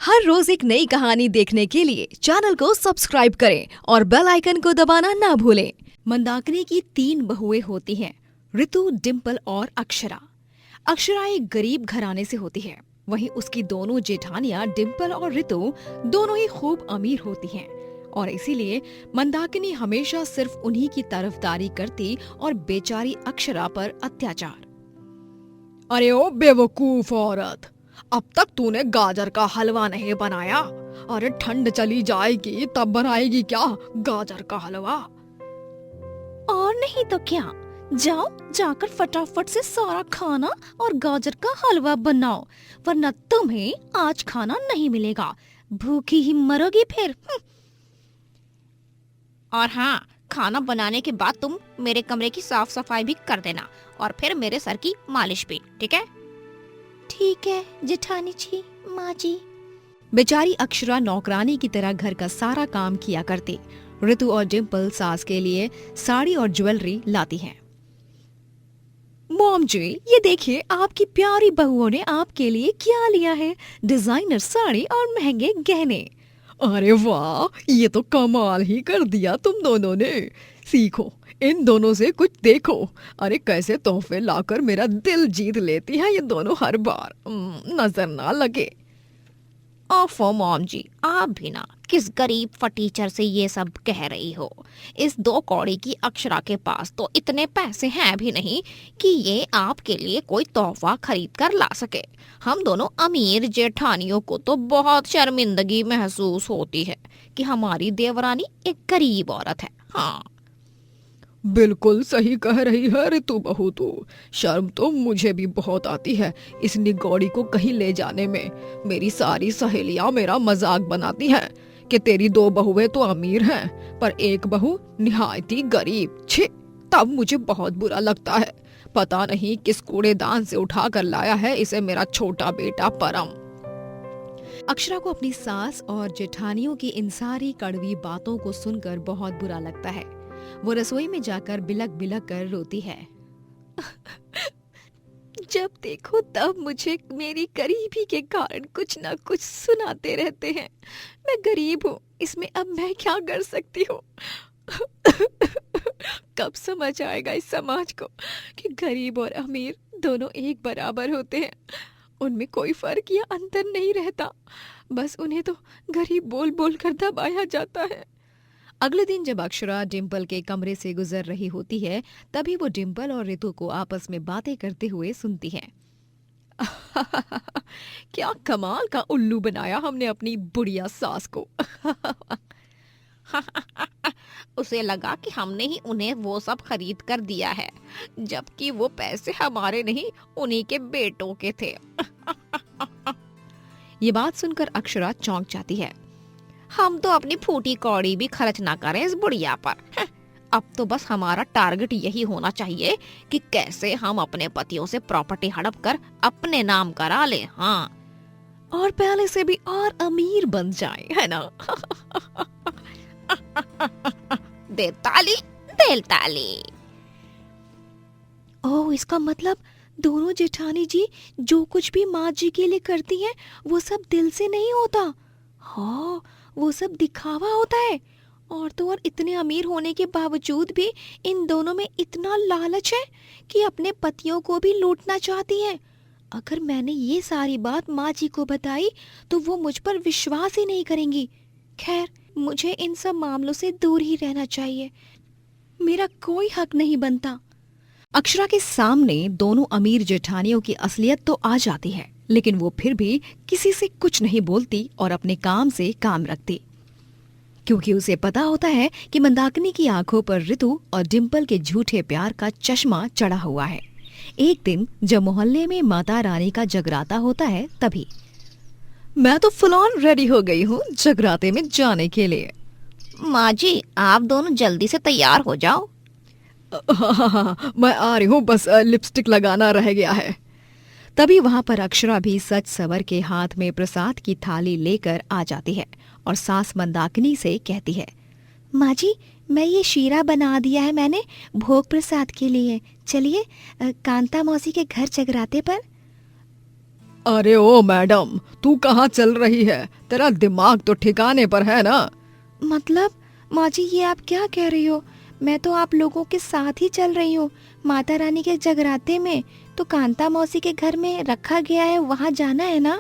हर रोज एक नई कहानी देखने के लिए चैनल को सब्सक्राइब करें और बेल आइकन को दबाना ना भूलें। मंदाकिनी की 3 बहुएं होती हैं, ऋतु, डिम्पल और अक्षरा। अक्षरा एक गरीब घराने से होती है, वहीं उसकी दोनों जेठानियां डिम्पल और ऋतु दोनों ही खूब अमीर होती हैं और इसीलिए मंदाकिनी हमेशा सिर्फ उन्हीं की तरफदारी करती और बेचारी अक्षरा पर अत्याचार। अरे ओ बेवकूफ औरत, अब तक तूने गाजर का हलवा नहीं बनाया। अरे ठंड चली जाएगी तब बनाएगी क्या गाजर का हलवा? और नहीं तो क्या, जाओ जाकर फटाफट से सारा खाना और गाजर का हलवा बनाओ, वरना तुम्हें आज खाना नहीं मिलेगा, भूखी ही मरोगी फिर। और हाँ, खाना बनाने के बाद तुम मेरे कमरे की साफ सफाई भी कर देना और फिर मेरे सर की मालिश भी, ठीक है? ठीक है जेठानी जी, माँ जी। बेचारी अक्षरा नौकरानी की तरह घर का सारा काम किया करती। ऋतु और डिम्पल सास के लिए साड़ी और ज्वेलरी लाती हैं। मॉम जी, ये देखिए आपकी प्यारी बहुओं ने आपके लिए क्या लिया है, डिजाइनर साड़ी और महंगे गहने। अरे वाह, ये तो कमाल ही कर दिया तुम दोनों ने। सीखो, इन दोनों से कुछ देखो। अरे कैसे तोहफे लाकर मेरा दिल जीत लेती हैं ये दोनों हर बार, नजर ना लगे। ओफो मॉम जी, आप भी ना किस गरीब फटीचर से ये सब कह रही हो। इस 2 कौड़ी की अक्षरा के पास तो इतने पैसे हैं भी नहीं कि ये आपके लिए कोई तोहफा खरीद कर ला सके। हम दोनों अमीर जेठानियों को तो बहुत शर्मिंदगी महसूस होती है कि हमारी देवरानी एक गरीब औरत है। हाँ, बिल्कुल सही कह रही है ऋतु बहू। तू शर्म तो मुझे भी बहुत आती है इस निगौड़ी को कहीं ले जाने में। मेरी सारी सहेलियां मेरा मजाक बनाती हैं कि तेरी 2 बहुएं तो अमीर हैं पर एक बहू निहायती गरीब। छी, तब मुझे बहुत बुरा लगता है। पता नहीं किस कूड़ेदान से उठा कर लाया है इसे मेरा छोटा बेटा परम। अक्षरा को अपनी सास और जेठानियों की इन सारी कड़वी बातों को सुनकर बहुत बुरा लगता है। वो रसोई में जाकर बिलक बिलक कर रोती है। जब देखो तब मुझे मेरी गरीबी के कारण कुछ न कुछ सुनाते रहते हैं। मैं गरीब हूँ, इसमें अब मैं क्या कर सकती हूँ? कब समझ आएगा इस समाज को कि गरीब और अमीर दोनों एक बराबर होते हैं, उनमें कोई फर्क या अंतर नहीं रहता। बस उन्हें तो गरीब बोल बोल कर दबाया जाता है। अगले दिन जब अक्षरा डिम्पल के कमरे से गुजर रही होती है, तभी वो डिम्पल और ऋतु को आपस में बातें करते हुए सुनती है। क्या कमाल का उल्लू बनाया हमने अपनी बुढ़िया सास को। उसे लगा कि हमने ही उन्हें वो सब खरीद कर दिया है, जबकि वो पैसे हमारे नहीं उन्हीं के बेटों के थे। ये बात सुनकर अक्षरा चौंक जाती है। हम तो अपनी फूटी कौड़ी भी खर्च ना करें इस बुढ़िया पर। अब तो बस हमारा टारगेट यही होना चाहिए कि कैसे हम अपने पतियों से प्रॉपर्टी हड़प कर अपने नाम करा ले। हाँ, और पहले से भी और अमीर बन जाए, है ना? दे ताली, दे ताली। ओह, इसका मतलब दोनों जेठानी जी जो कुछ भी माँ जी के लिए करती हैं वो सब दिल से नहीं होता। हाँ, वो सब दिखावा होता है। और तो और इतने अमीर होने के बावजूद भी इन दोनों में इतना लालच है कि अपने पतियों को भी लूटना चाहती हैं। अगर मैंने ये सारी बात माँ जी को बताई तो वो मुझ पर विश्वास ही नहीं करेंगी। खैर, मुझे इन सब मामलों से दूर ही रहना चाहिए, मेरा कोई हक नहीं बनता। अक्षरा के सामने दोनों अमीर जेठानियों की असलियत तो आ जाती है, लेकिन वो फिर भी किसी से कुछ नहीं बोलती और अपने काम से काम रखती, क्योंकि उसे पता होता है कि मंदाकिनी की आंखों पर ऋतु और डिम्पल के झूठे प्यार का चश्मा चढ़ा हुआ है। एक दिन जब मोहल्ले में माता रानी का जगराता होता है, तभी मैं तो फुल ऑन रेडी हो गई हूँ जगराते में जाने के लिए। माँ जी, आप दोनों जल्दी से तैयार हो जाओ। हाँ, मैं आ रही हूँ, बस लिपस्टिक लगाना रह गया है। तभी वहां पर अक्षरा भी सज सवर के हाथ में प्रसाद की थाली लेकर आ जाती है और सास मंदाकिनी से कहती है, माँ जी, मैं ये शीरा बना दिया है मैंने भोग प्रसाद के लिए। चलिए कांता मौसी के घर जगराते पर। अरे ओ मैडम, तू कहाँ चल रही है? तेरा दिमाग तो ठिकाने पर है ना? मतलब माँ जी, ये आप क्या कह रही हो? मैं तो आप लोगों के साथ ही चल रही हूँ। माता रानी के जगराते में तो कांता मौसी के घर में रखा गया है, वहाँ जाना है ना?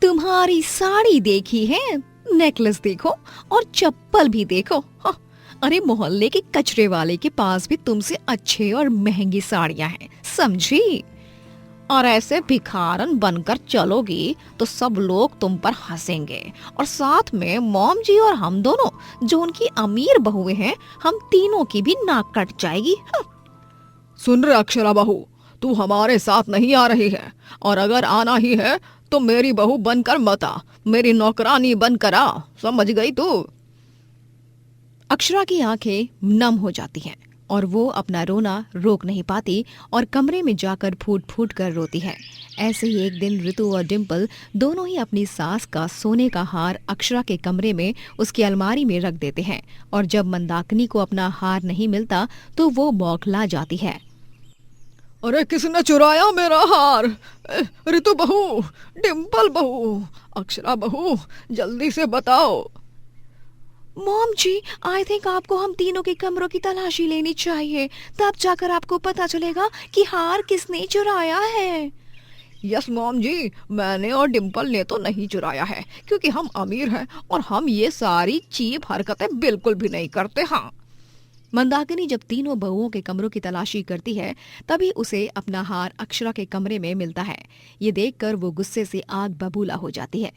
तुम्हारी साड़ी देखी है, नेकलेस देखो और चप्पल भी देखो। हाँ, अरे मोहल्ले के कचरे वाले के पास भी तुमसे अच्छे और महंगी साड़ियां हैं, समझी? और ऐसे भिखारन बनकर चलोगी तो सब लोग तुम पर हंसेंगे, और साथ में मॉम जी और हम दोनों जो उनकी अमीर बहुएं हैं, हम तीनों की भी नाक कट जाएगी। हाँ। सुन रे अक्षरा बहू, तू हमारे साथ नहीं आ रही है, और अगर आना ही है तो मेरी बहू बनकर मत आ, मेरी नौकरानी बनकर आ, समझ गई तू? अक्षरा की आंखें नम हो जाती हैं और वो अपना रोना रोक नहीं पाती और कमरे में जाकर फूट फूट कर रोती है। ऐसे ही एक दिन ऋतु और डिम्पल दोनों ही अपनी सास का सोने का हार अक्षरा के कमरे में उसकी अलमारी में रख देते हैं, और जब मंदाकिनी को अपना हार नहीं मिलता तो वो बौखला जाती है। अरे किसने चुराया मेरा हार? ऋतु बहू, डिम्पल बहू, अक्षरा बहू, जल्दी से बताओ। मॉम जी, आई थिंक आपको हम तीनों के कमरों की तलाशी लेनी चाहिए, तब जाकर आपको पता चलेगा कि हार किसने चुराया है। यस मॉम जी, मैंने और डिम्पल ने तो नहीं चुराया है, क्योंकि हम अमीर हैं और हम ये सारी चीप हरकतें बिल्कुल भी नहीं करते। हाँ। मंदाकिनी जब तीनों बहुओं के कमरों की तलाशी करती है तभी उसे अपना हार अक्षरा के कमरे में मिलता है। ये देखकर वो गुस्से से आग बबूला हो जाती है।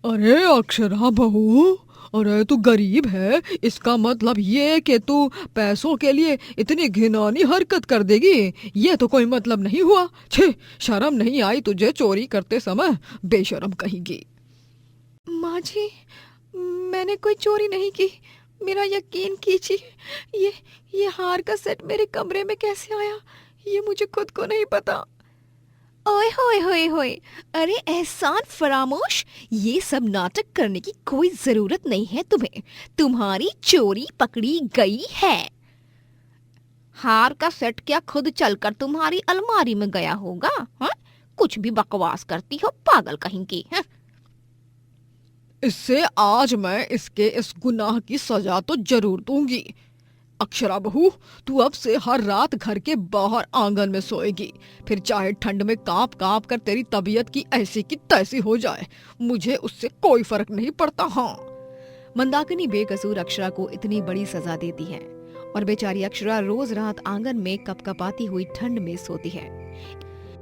अरे अक्षरा बहू, अरे तू गरीब है, इसका मतलब ये कि तू पैसों के लिए इतनी घिनौनी हरकत कर देगी? ये तो कोई मतलब नहीं हुआ। छे, शर्म नहीं आई तुझे चोरी करते समय, बेशर्म कहेगी। माँ जी, मैंने कोई चोरी नहीं की, मेरा यकीन कीजिए। ये हार का सेट मेरे कमरे में कैसे आया, ये मुझे खुद को नहीं पता। ओए होए होए होए, अरे एहसान फरामोश, ये सब नाटक करने की कोई जरूरत नहीं है तुम्हें। तुम्हारी चोरी पकड़ी गई है। हार का सेट क्या खुद चलकर तुम्हारी अलमारी में गया होगा? हाँ? कुछ भी बकवास करती हो, पागल कहीं की। हाँ? इससे आज मैं इसके इस गुनाह की सजा तो जरूर दूंगी। अक्षरा बहू, तू अब से हर रात घर के बाहर आंगन में सोएगी, फिर चाहे ठंड में कांप कांप कर तेरी तबीयत की ऐसी की तैसी हो जाए, मुझे उससे कोई फर्क नहीं पड़ता। हाँ। मंदाकिनी बेकसूर अक्षरा को इतनी बड़ी सजा देती है और बेचारी अक्षरा रोज रात आंगन में कपकपाती हुई ठंड में सोती है।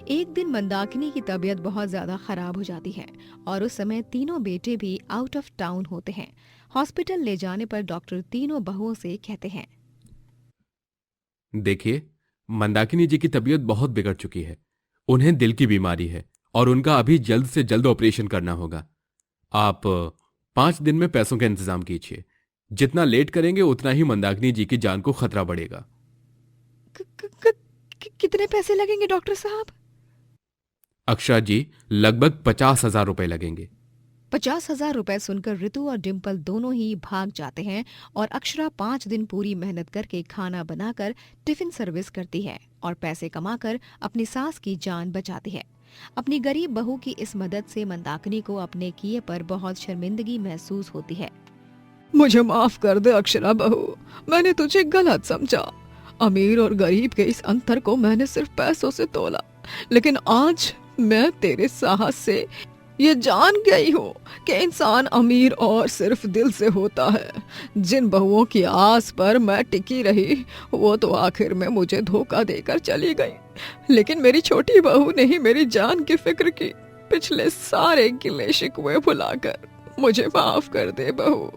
एक दिन मंदाकिनी की तबीयत बहुत ज्यादा खराब हो जाती है और उस समय तीनों बेटे भी आउट ऑफ टाउन होते हैं। हॉस्पिटल ले जाने पर डॉक्टर तीनों बहुओं से कहते हैं, देखिए, मंदाकिनी जी की तबीयत बहुत बिगड़ चुकी है। उन्हें दिल की बीमारी है और उनका अभी जल्द से जल्द ऑपरेशन करना होगा। आप 5 दिन में पैसों का इंतजाम कीजिए। जितना लेट करेंगे उतना ही मंदाकिनी जी की जान को खतरा बढ़ेगा। कितने पैसे लगेंगे डॉक्टर साहब? अक्षरा जी, लगभग 50,000 रुपए लगेंगे। 50,000 रुपए सुनकर ऋतु और डिम्पल दोनों ही भाग जाते हैं और अक्षरा 5 दिन पूरी मेहनत करके खाना बनाकर टिफिन सर्विस करती है और पैसे कमाकर अपनी सास की जान बचाती है। अपनी गरीब बहू की इस मदद से मंदाकिनी को अपने किए पर बहुत शर्मिंदगी महसूस होती है। मुझे माफ कर दे अक्षरा बहू, मैंने तुझे गलत समझा। अमीर और गरीब के इस अंतर को मैंने सिर्फ पैसों से तोला, लेकिन आज मैं तेरे साहस से ये जान गई हूँ कि इंसान अमीर और सिर्फ दिल से होता है। जिन बहुओं की आस पर मैं टिकी रही, वो तो आखिर में मुझे धोखा देकर चली गई, लेकिन मेरी छोटी बहू ने ही मेरी जान की फिक्र की। पिछले सारे गिले शिकवे भुलाकर मुझे माफ कर दे बहू।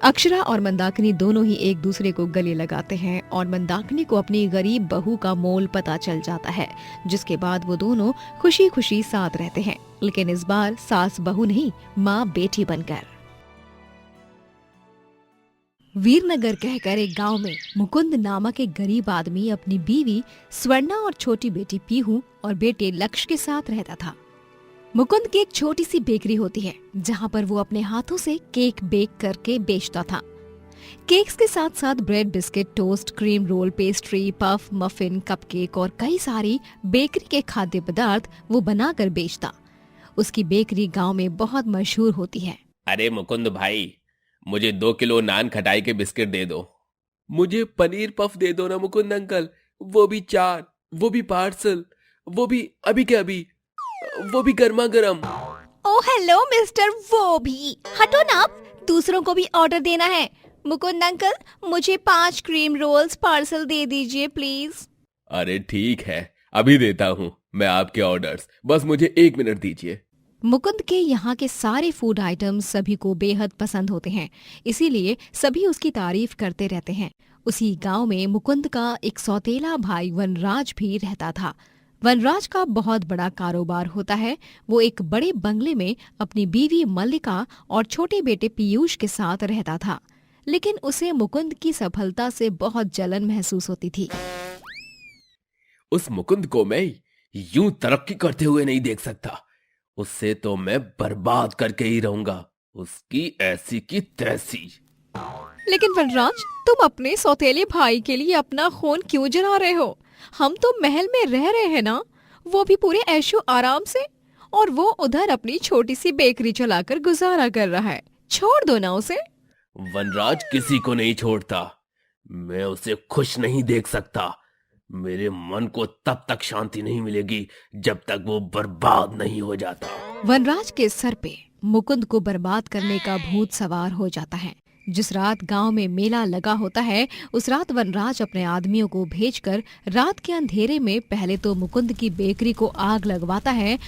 अक्षरा और मंदाकिनी दोनों ही एक दूसरे को गले लगाते हैं और मंदाकिनी को अपनी गरीब बहू का मोल पता चल जाता है, जिसके बाद वो दोनों खुशी खुशी साथ रहते हैं, लेकिन इस बार सास बहू नहीं, माँ बेटी बनकर। वीरनगर कहकर एक गांव में मुकुंद नामक एक गरीब आदमी अपनी बीवी स्वर्णा और छोटी बेटी पीहू और बेटे लक्ष्य के साथ रहता था। मुकुंद की एक छोटी सी बेकरी होती है जहाँ पर वो अपने हाथों से केक बेक करके बेचता था। केक्स के साथ साथ bread, biscuit, toast, cream roll, pastry, puff, muffin, cupcake और कई सारी बेकरी के खाद्य पदार्थ वो बनाकर बेचता। उसकी बेकरी गांव में बहुत मशहूर होती है। अरे मुकुंद भाई, मुझे 2 किलो नान खटाई के बिस्किट दे दो। मुझे पनीर पफ दे दो ना मुकुंद अंकल, वो भी 4, वो भी पार्सल, वो भी अभी के अभी, वो भी गर्मा गर्म। ओ हेलो मिस्टर, वो भी हटो ना, दूसरों को भी ऑर्डर देना है। मुकुंद अंकल, मुझे 5 क्रीम रोल्स पार्सल दे दीजिए प्लीज। अरे ठीक है, अभी देता हूँ मैं आपके ऑर्डर्स, बस मुझे 1 मिनट दीजिए। मुकुंद के यहाँ के सारे फूड आइटम्स सभी को बेहद पसंद होते हैं, इसीलिए सभी उसकी तारीफ करते रहते हैं। उसी गांव में मुकुंद का एक सौतेला भाई वनराज भी रहता था। वनराज का बहुत बड़ा कारोबार होता है। वो एक बड़े बंगले में अपनी बीवी मल्लिका और छोटे बेटे पीयूष के साथ रहता था, लेकिन उसे मुकुंद की सफलता से बहुत जलन महसूस होती थी। उस मुकुंद को मैं यूं तरक्की करते हुए नहीं देख सकता, उससे तो मैं बर्बाद करके ही रहूंगा, उसकी ऐसी की तैसी। लेकिन वनराज, तुम अपने सौतेले भाई के लिए अपना खून क्यों जला रहे हो? हम तो महल में रह रहे हैं ना, वो भी पूरे ऐशो आराम से, और वो उधर अपनी छोटी सी बेकरी चलाकर गुजारा कर रहा है। छोड़ दो ना उसे। वनराज किसी को नहीं छोड़ता, मैं उसे खुश नहीं देख सकता। मेरे मन को तब तक शांति नहीं मिलेगी जब तक वो बर्बाद नहीं हो जाता। वनराज के सर पे मुकुंद को बर्बाद करने का भूत सवार हो जाता है। जिस रात गांव में मेला लगा होता है, उस रात वनराज अपने आदमियों को भेजकर रात के अंधेरे में पहले तो मुकुंद की बेकरी को आग लगवाता है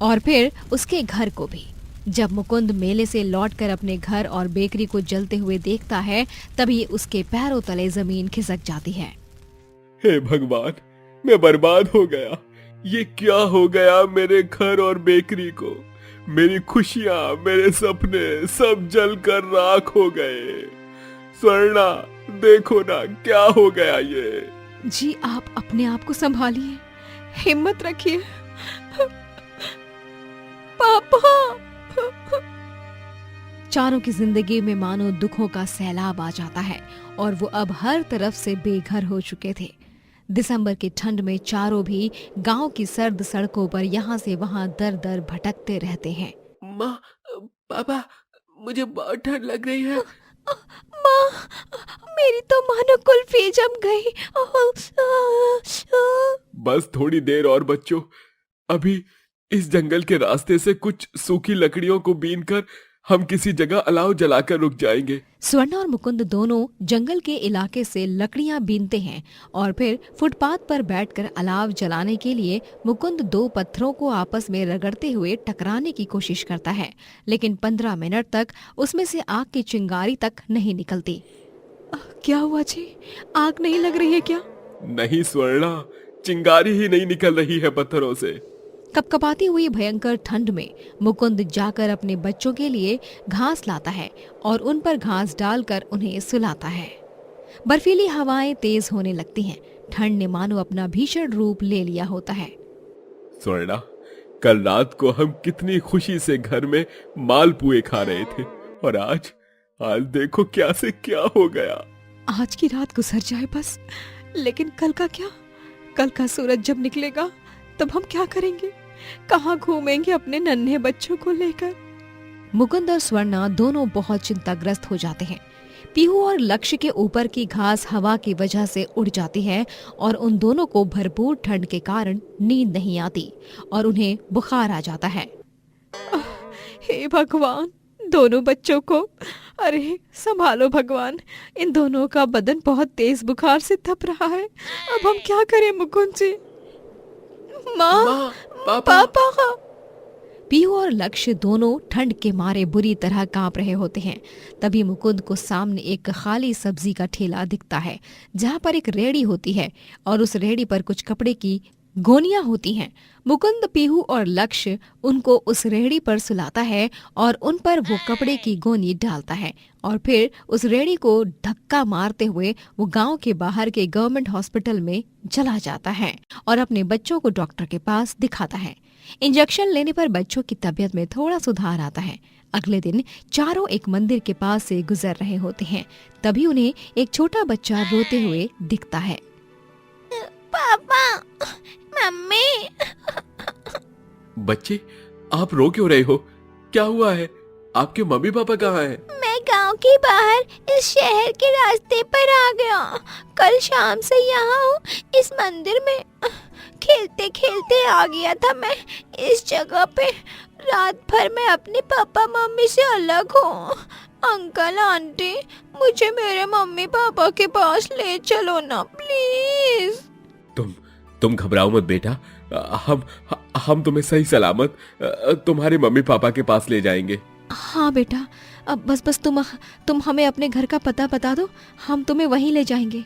और फिर उसके घर को भी। जब मुकुंद मेले से लौटकर अपने घर और बेकरी को जलते हुए देखता है, तभी उसके पैरों तले जमीन खिसक जाती है। हे भगवान, मैं बर्बाद हो गया। ये क्या हो गया मेरे घर और बेकरी को? मेरी खुशियां, मेरे सपने सब जलकर राख हो गए। स्वर्णा, देखो ना क्या हो गया ये। जी, आप अपने आप को संभालिए, हिम्मत रखिए। पापा। चारों की जिंदगी में मानो दुखों का सैलाब आ जाता है और वो अब हर तरफ से बेघर हो चुके थे। दिसंबर की ठंड में चारों भी गांव की सर्द सड़कों पर यहाँ से वहाँ दर दर भटकते रहते हैं। माँ, पापा, मुझे बहुत ठंड लग रही है। माँ, मेरी तो मानो कुल्फी जम गई। बस थोड़ी देर और बच्चों, अभी इस जंगल के रास्ते से कुछ सूखी लकड़ियों को बीनकर हम किसी जगह अलाव जलाकर रुक जाएंगे। स्वर्ण और मुकुंद दोनों जंगल के इलाके से लकड़ियां बीनते हैं और फिर फुटपाथ पर बैठकर अलाव जलाने के लिए मुकुंद 2 पत्थरों को आपस में रगड़ते हुए टकराने की कोशिश करता है, लेकिन 15 मिनट तक उसमें से आग की चिंगारी तक नहीं निकलती। क्या हुआ जी, आग नहीं लग रही है क्या? नहीं स्वर्णा, चिंगारी ही नहीं निकल रही है पत्थरों से। कपकपाती हुई भयंकर ठंड में मुकुंद जाकर अपने बच्चों के लिए घास लाता है और उन पर घास डालकर उन्हें सुलाता है। बर्फीली हवाएं तेज होने लगती हैं। ठंड ने मानो अपना भीषण रूप ले लिया होता है। स्वर्णा, कल रात को हम कितनी खुशी से घर में मालपुए खा रहे थे और आज देखो क्या से क्या हो गया। आज की रात गुजर जाए बस, लेकिन कल का क्या? कल का सूरज जब निकलेगा तब हम क्या करेंगे? कहाँ घूमेंगे अपने नन्हे बच्चों को लेकर? मुकुंद और स्वर्णा दोनों बहुत चिंताग्रस्त हो जाते हैं। पीहू और लक्ष्य के ऊपर की घास हवा की वजह से उड़ जाती है और उन दोनों को भरपूर ठंड के कारण नींद नहीं आती और उन्हें बुखार आ जाता है। हे भगवान, दोनों बच्चों को, अरे संभालो भगवान, इन दोनों का बदन बहुत तेज बुखार से तप रहा है। अब हम क्या करें मुकुंद जी? माँ, पापा। पीहू और लक्ष्य दोनों ठंड के मारे बुरी तरह कांप रहे होते हैं। तभी मुकुंद को सामने एक खाली सब्जी का ठेला दिखता है, जहाँ पर एक रेहड़ी होती है और उस रेहड़ी पर कुछ कपड़े की गोनियां होती हैं। मुकुंद, पीहू और लक्ष्य उनको उस रेहड़ी पर सुलाता है और उन पर वो कपड़े की गोनी डालता है और फिर उस रेहड़ी को धक्का मारते हुए वो गांव के बाहर के गवर्नमेंट हॉस्पिटल में चला जाता है और अपने बच्चों को डॉक्टर के पास दिखाता है। इंजेक्शन लेने पर बच्चों की तबीयत में थोड़ा सुधार आता है। अगले दिन चारों एक मंदिर के पास से गुजर रहे होते हैं। तभी उन्हें एक छोटा बच्चा रोते हुए दिखता है। पापा, मम्मी। बच्चे, आप रो क्यों रहे हो? क्या हुआ है? आपके मम्मी पापा कहाँ हैं? मैं गांव के बाहर इस शहर के रास्ते पर आ गया। कल शाम से यहाँ हूँ, इस मंदिर में खेलते खेलते आ गया था मैं इस जगह पे। रात भर मैं अपने पापा मम्मी से अलग हूँ। अंकल आंटी, मुझे मेरे मम्मी पापा के पास ले चलो ना प्लीज। तुम घबराओ मत बेटा, हम तुम्हें सही सलामत तुम्हारे मम्मी पापा के पास ले जाएंगे। हाँ बेटा, अब बस तुम हमें अपने घर का पता बता दो, हम तुम्हें वहीं ले जाएंगे।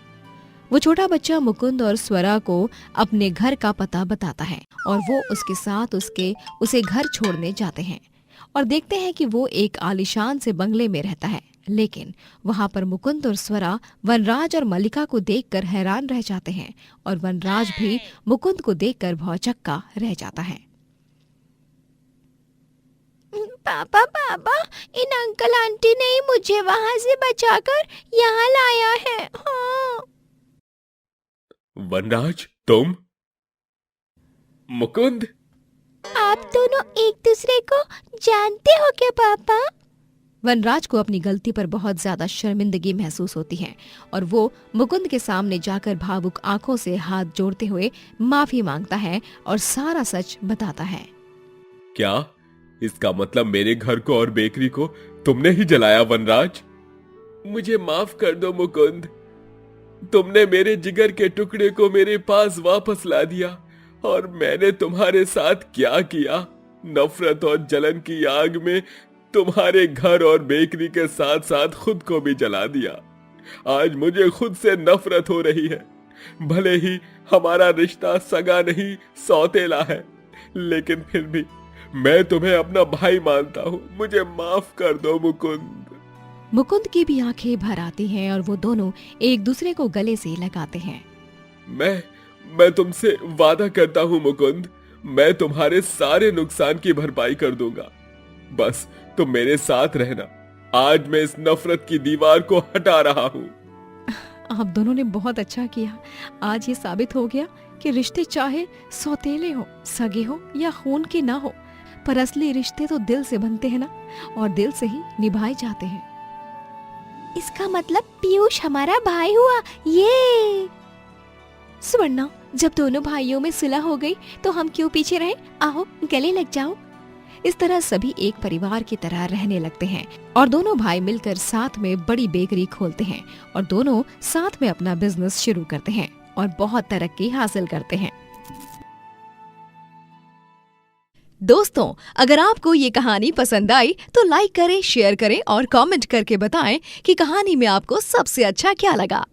वो छोटा बच्चा मुकुंद और स्वरा को अपने घर का पता बताता है और वो उसके साथ उसे घर छोड़ने जाते हैं और देखते हैं कि वो एक आलीशान से बंगले में रहता है। लेकिन वहां पर मुकुंद और स्वरा वनराज और मल्लिका को देखकर हैरान रह जाते हैं और वनराज भी मुकुंद को देखकर भौचक्का रह जाता है। पापा पापा, इन अंकल आंटी ने ही मुझे वहाँ से बचाकर यहाँ लाया है। हाँ। वनराज, तुम? मुकुंद, आप दोनों एक दूसरे को जानते हो क्या पापा? वनराज को अपनी गलती पर बहुत ज्यादा शर्मिंदगी महसूस होती है और वो मुकुंद के सामने जाकर भावुक आंखों से हाथ जोड़ते हुए माफी मांगता है और सारा सच बताता है। क्या इसका मतलब मेरे घर को और बेकरी को तुमने ही जलाया वनराज? मुझे माफ कर दो मुकुंद, तुमने मेरे जिगर के टुकड़े को मेरे पास वापस ला दिया और मैंने तुम्हारे साथ क्या किया, नफरत और जलन की आग में तुम्हारे घर और बेकरी के साथ साथ खुद को भी जला दिया। आज मुझे खुद से नफरत हो रही है। भले ही हमारा रिश्ता सगा नहीं सौतेला है, लेकिन फिर भी मैं तुम्हें अपना भाई मानता हूँ। मुझे माफ कर दो मुकुंद। मुकुंद की भी आंखें भर आती हैं और वो दोनों एक दूसरे को गले से लगाते हैं। मैं तुमसे वादा करता हूँ मुकुंद, मैं तुम्हारे सारे नुकसान की भरपाई कर दूंगा। बस तुम मेरे साथ रहना। आज मैं इस नफरत की दीवार को हटा रहा हूँ। आप दोनों ने बहुत अच्छा किया। आज ये साबित हो गया कि रिश्ते चाहे सौतेले हो, सगे हो या खून के ना हो, पर असली रिश्ते तो दिल से बनते हैं ना, और दिल से ही निभाए जाते हैं। इसका मतलब पीयूष हमारा भाई हुआ। ये सुवर्णा, जब दोनों भाइयों में सुलह हो गई तो हम क्यों पीछे रहे? आओ गले लग जाओ। इस तरह सभी एक परिवार की तरह रहने लगते हैं और दोनों भाई मिलकर साथ में बड़ी बेकरी खोलते हैं और दोनों साथ में अपना बिजनेस शुरू करते हैं और बहुत तरक्की हासिल करते हैं। दोस्तों, अगर आपको ये कहानी पसंद आई तो लाइक करें, शेयर करें और कमेंट करके बताएं कि कहानी में आपको सबसे अच्छा क्या लगा।